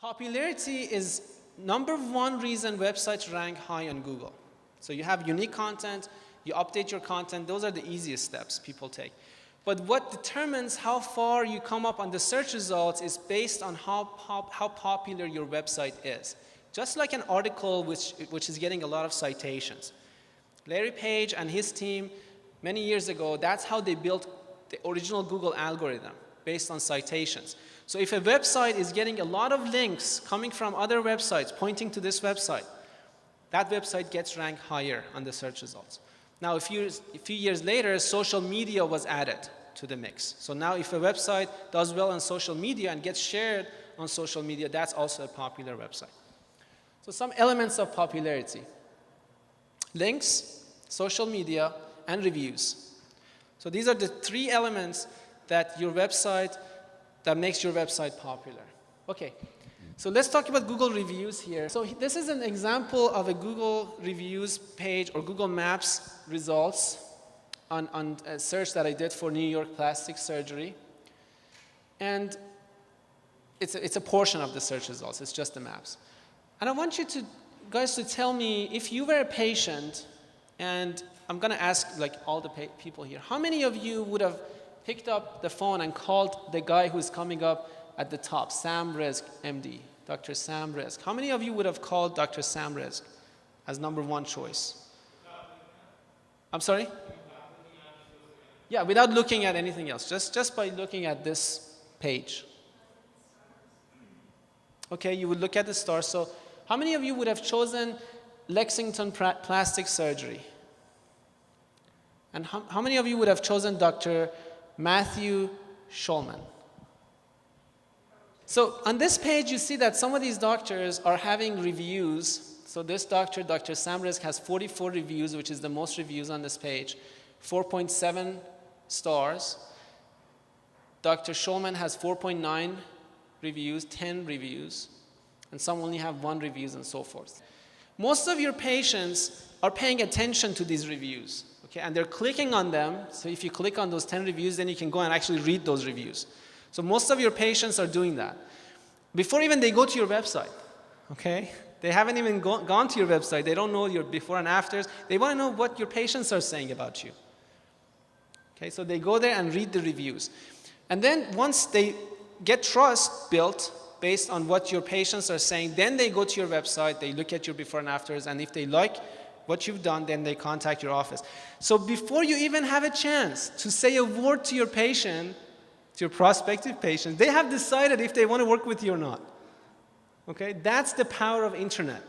Popularity is number one reason websites rank high on Google. So you have unique content, you update your content, those are the easiest steps people take. But what determines how far you come up on the search results is based on how popular your website is. Just like an article which is getting a lot of citations. Larry Page and his team, many years ago, that's how they built the original Google algorithm, based on citations. So if a website is getting a lot of links coming from other websites pointing to this website, that website gets ranked higher on the search results. Now, a few years later, social media was added to the mix. So now if a website does well on social media and gets shared on social media, that's also a popular website. So some elements of popularity: links, social media, and reviews. So these are the three elements that makes your website popular. Okay, so let's talk about Google reviews here. So this is an example of a Google reviews page or Google Maps results on a search that I did for New York plastic surgery. And it's a portion of the search results, it's just the maps. And I want you guys to tell me, if you were a patient, and I'm gonna ask like all the people here, how many of you would have picked up the phone and called the guy who's coming up at the top, Sam Rizk, MD, Dr. Sam Rizk? How many of you would have called Dr. Sam Rizk as number one choice? I'm sorry? Yeah, without looking at anything else, just by looking at this page. Okay, you would look at the stars. So how many of you would have chosen Lexington plastic surgery? And how many of you would have chosen Dr. Matthew Schulman? So on this page, you see that some of these doctors are having reviews. So this doctor, Dr. Sam Rizk, has 44 reviews, which is the most reviews on this page, 4.7 stars. Dr. Schulman has 4.9 reviews, 10 reviews, and some only have 1 review and so forth. Most of your patients are paying attention to these reviews, okay, and they're clicking on them. So if you click on those 10 reviews, then you can go and actually read those reviews. So most of your patients are doing that before even they go to your website, okay? They haven't even gone to your website. They don't know your before and afters. They want to know what your patients are saying about you. Okay, so they go there and read the reviews. And then once they get trust built based on what your patients are saying, then they go to your website, they look at your before and afters, and if they like what you've done, then they contact your office. So before you even have a chance to say a word to your patient, to your prospective patient, they have decided if they want to work with you or not. Okay, that's the power of internet.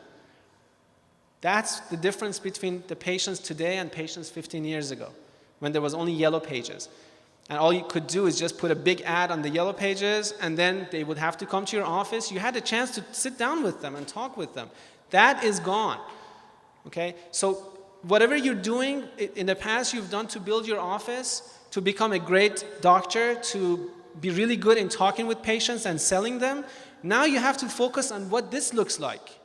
That's the difference between the patients today and patients 15 years ago, when there was only yellow pages. And all you could do is just put a big ad on the yellow pages, and then they would have to come to your office. You had a chance to sit down with them and talk with them. That is gone. Okay? So whatever you're doing in the past, you've done to build your office, to become a great doctor, to be really good in talking with patients and selling them, now you have to focus on what this looks like.